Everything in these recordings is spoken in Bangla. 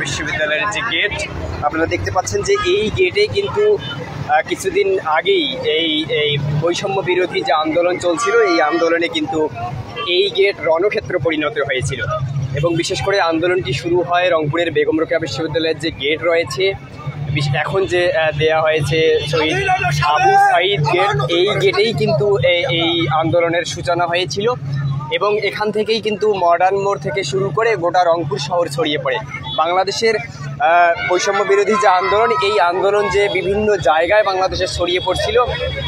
বিশ্ববিদ্যালয়ের যে গেট আপনারা দেখতে পাচ্ছেন যে এই গেটে কিন্তু কিছুদিন আগেই এই বৈষম্য বিরোধী যে আন্দোলন চলছিল এই আন্দোলনে কিন্তু এই গেট রণক্ষেত্র পরিণত হয়েছিল এবং বিশেষ করে আন্দোলনটি শুরু হয় রংপুরের বেগম রোকেয়া বিশ্ববিদ্যালয়ের যে গেট রয়েছে এখন যে দেয়া হয়েছে শহীদ আবু সাঈদ গেট, এই গেটেই কিন্তু এই আন্দোলনের সূচনা হয়েছিল এবং এখান থেকেই কিন্তু মডার্ন মোড় থেকে শুরু করে গোটা রংপুর শহর ছড়িয়ে পড়ে। বাংলাদেশের বৈষম্য বিরোধী যে আন্দোলন, এই আন্দোলন যে বিভিন্ন জায়গায় বাংলাদেশে ছড়িয়ে পড়ছিল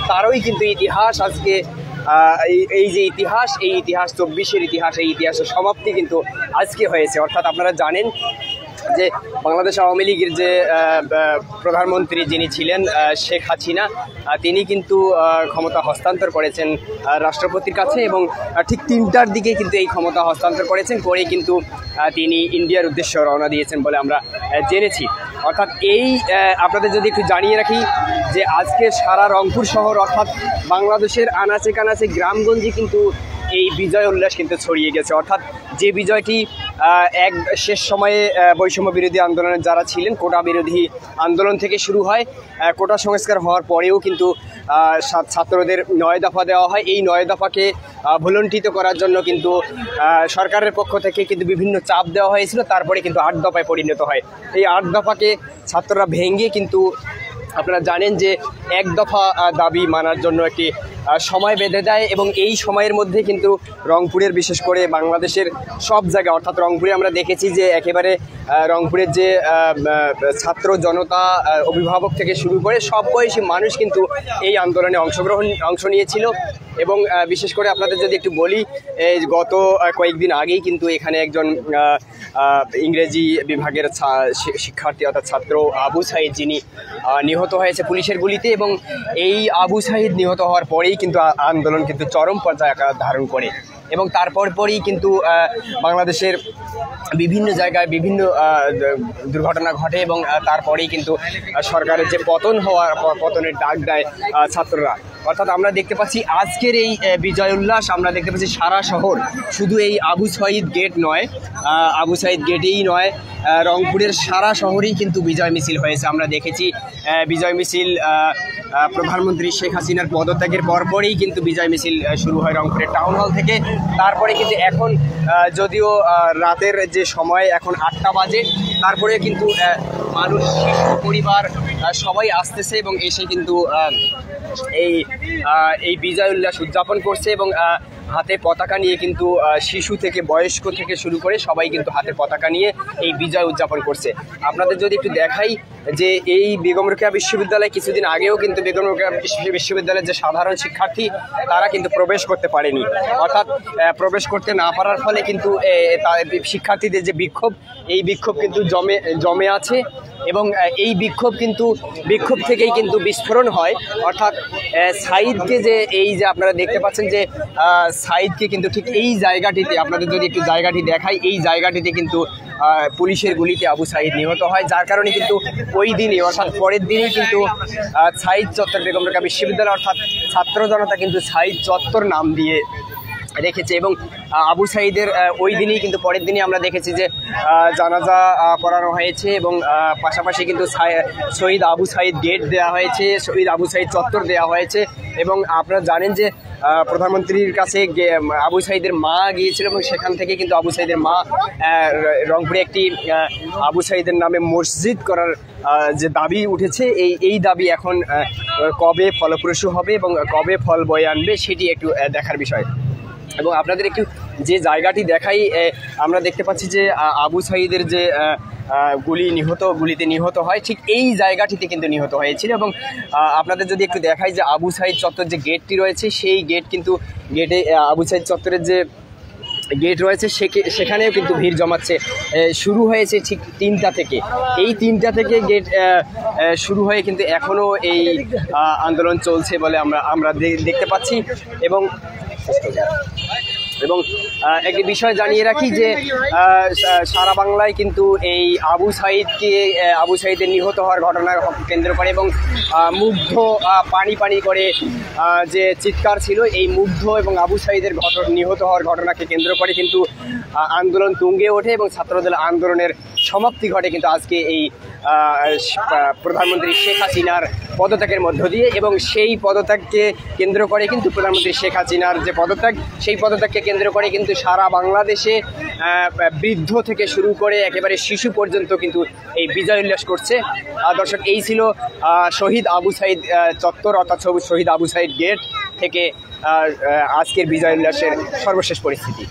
তারই কিন্তু ইতিহাস আজকে এই যে ইতিহাস, এই ইতিহাস 24-এর ইতিহাস, এই ইতিহাসের সমাপ্তি কিন্তু আজকে হয়েছে। অর্থাৎ আপনারা জানেন যে বাংলাদেশ আওয়ামী লীগের যে প্রধানমন্ত্রী যিনি ছিলেন শেখ হাসিনা, তিনি কিন্তু ক্ষমতা হস্তান্তর করেছেন রাষ্ট্রপতির কাছে এবং ঠিক 3টার দিকে কিন্তু এই ক্ষমতা হস্তান্তর করেছেন, করে কিন্তু তিনি ইন্ডিয়ার উদ্দেশ্যে রওনা দিয়েছেন বলে আমরা জেনেছি। অর্থাৎ এই আপনাদের যদি একটু জানিয়ে রাখি যে আজকে সারা রংপুর শহর অর্থাৎ বাংলাদেশের আনাচে কানাচে গ্রামগঞ্জে কিন্তু এই বিজয় উল্লাস কিন্তু ছড়িয়ে গেছে। অর্থাৎ যে বিজয়টি এক শেষ সময়ে বৈষম্য বিরোধী আন্দোলনের যারা ছিলেন, কোটা বিরোধী আন্দোলন থেকে শুরু হয়, কোটা সংস্কার হওয়ার পরেও কিন্তু ছাত্রদের 9 দফা দেওয়া হয়। এই 9 দফাকে ভুলণ্ঠিত করার জন্য কিন্তু সরকারের পক্ষ থেকে কিন্তু বিভিন্ন চাপ দেওয়া হয়েছিল, তারপরে কিন্তু 8 দফায় পরিণত হয়। এই 8 দফাকে ছাত্ররা ভেঙে কিন্তু আপনারা জানেন যে 1 দফা দাবি মানার জন্য একটি সময় বেঁধে দেয় এবং এই সময়ের মধ্যে কিন্তু রংপুরের বিশেষ করে বাংলাদেশের সব জায়গায় অর্থাৎ রংপুরে আমরা দেখেছি যে একেবারে রংপুরের যে ছাত্র জনতা, অভিভাবক থেকে শুরু করে সব বয়সী মানুষ কিন্তু এই আন্দোলনে অংশ নিয়েছিল এবং বিশেষ করে আপনাদের যদি একটু বলি, গত কয়েকদিন আগেই কিন্তু এখানে একজন ইংরেজি বিভাগের শিক্ষার্থী অর্থাৎ ছাত্র আবু সাঈদ যিনি নিহত হয়েছে পুলিশের গুলিতে এবং এই আবু সাঈদ নিহত হওয়ার পরেই কিন্তু আন্দোলন কিন্তু চরম পর্যায়ে আকার ধারণ করে এবং তারপরই কিন্তু বাংলাদেশের বিভিন্ন জায়গায় বিভিন্ন দুর্ঘটনা ঘটে এবং তারপরেই কিন্তু সরকারের যে পতনের ডাক দেয় ছাত্ররা। অর্থাৎ আমরা দেখতে পাচ্ছি আজকের এই বিজয় উল্লাস, আমরা দেখতে পাচ্ছি সারা শহর, শুধু এই আবু সাঈদ গেট নয়, আবু সাঈদ গেটেই নয়, রংপুরের সারা শহরেই কিন্তু বিজয় মিছিল হয়েছে। আমরা দেখেছি বিজয় মিছিল প্রধানমন্ত্রী শেখ হাসিনার পদত্যাগের পরপরই কিন্তু বিজয় মিছিল শুরু হয় রংপুরের টাউন হল থেকে। তারপরে কিন্তু এখন যদিও রাতের যে সময় এখন 8টা বাজে, তারপরে কিন্তু মানুষ, পরিবার সবাই আসতেছে এবং এসে কিন্তু এই বিজয় উল্লাস উদযাপন করছে এবং হাতে পতাকা নিয়ে কিন্তু শিশু থেকে বয়স্ক থেকে শুরু করে সবাই কিন্তু হাতে পতাকা নিয়ে এই বিজয় উদযাপন করছে। আপনাদের যদি একটু দেখাই যে এই বেগম রোকেয়া বিশ্ববিদ্যালয় কিছুদিন আগেও কিন্তু বেগম রোকেয়া বিশ্ববিদ্যালয়ের যে সাধারণ শিক্ষার্থী তারা কিন্তু প্রবেশ করতে পারেনি। অর্থাৎ প্রবেশ করতে না পারার ফলে কিন্তু শিক্ষার্থীদের যে বিক্ষোভ, এই বিক্ষোভ কিন্তু জমে আছে এবং এই বিক্ষোভ থেকেই কিন্তু বিস্ফোরণ হয়। অর্থাৎ সাঈদকে এই যে আপনারা দেখতে পাচ্ছেন যে সাঈদকে কিন্তু ঠিক এই জায়গাটিতে, আপনাদের যদি একটু জায়গাটি দেখাই, এই জায়গাটিতে কিন্তু পুলিশের গুলিতে আবু সাঈদ নিহত হয়, যার কারণে কিন্তু ওই দিনই অর্থাৎ পরের দিনই কিন্তু সাঈদ চত্বর বেগম রোকেয়া বিশ্ববিদ্যালয় অর্থাৎ ছাত্র জনতা কিন্তু সাঈদ চত্বর নাম দিয়ে রেখেছে এবং আবু সাঈদের ওই দিনই কিন্তু পরের দিনই আমরা দেখেছি যে জানাজা পড়ানো হয়েছে এবং পাশাপাশি কিন্তু শহীদ আবু সাঈদ গেট দেওয়া হয়েছে, শহীদ আবু সাঈদ চত্বর দেওয়া হয়েছে এবং আপনারা জানেন যে প্রধানমন্ত্রীর কাছে আবু সাঈদের মা গিয়েছিল এবং সেখান থেকে কিন্তু আবু সাঈদের মা রংপুরে একটি আবু সাঈদের নামে মসজিদ করার যে দাবি উঠেছে, এই দাবি এখন কবে ফলপ্রসূ হবে এবং কবে ফল বয়ে আনবে সেটি একটু দেখার বিষয়। এবং আপনাদের একটু যে জায়গাটি দেখাই, আমরা দেখতে পাচ্ছি যে আবু সাঈদের যে গুলিতে নিহত হয় ঠিক এই জায়গাটিতে কিন্তু নিহত হয়েছিল এবং আপনাদের যদি একটু দেখাই যে আবু সাঈদ চত্বর যে গেটটি রয়েছে, সেই গেট কিন্তু আবু সাঈদ চত্বরের যে গেট রয়েছে সেখানেও কিন্তু ভিড় জমাচ্ছে। শুরু হয়েছে ঠিক 3টা থেকে, এই 3টা থেকে গেট শুরু হয়ে কিন্তু এখনও এই আন্দোলন চলছে বলে আমরা দেখতে পাচ্ছি। এবং একটি বিষয় জানিয়ে রাখি যে সারা বাংলায় কিন্তু এই আবু সাঈদের নিহত হওয়ার ঘটনা কেন্দ্র করে এবং মুগ্ধ পানি করে যে চিৎকার ছিল, এই মুগ্ধ এবং আবু সাঈদের নিহত হওয়ার ঘটনাকে কেন্দ্র করে কিন্তু আন্দোলন তুঙ্গে ওঠে এবং ছাত্রদল আন্দোলনের সমাপ্তি ঘটে কিন্তু আজকে এই প্রধানমন্ত্রী শেখ হাসিনার পদত্যাগের মধ্য দিয়ে। এবং সেই পদত্যাগকে কেন্দ্র করে কিন্তু প্রধানমন্ত্রী শেখ হাসিনার যে পদত্যাগ, সেই পদত্যাগকে কেন্দ্র করে কিন্তু সারা বাংলাদেশে বৃদ্ধ থেকে শুরু করে একেবারে শিশু পর্যন্ত কিন্তু এই বিজয় উল্লাস করছে। দর্শক, এই ছিল শহীদ আবু সাইদ চত্বর অর্থাৎ শহীদ আবু সাইদ গেট থেকে আজকের বিজয় উল্লাসের সর্বশেষ পরিস্থিতি।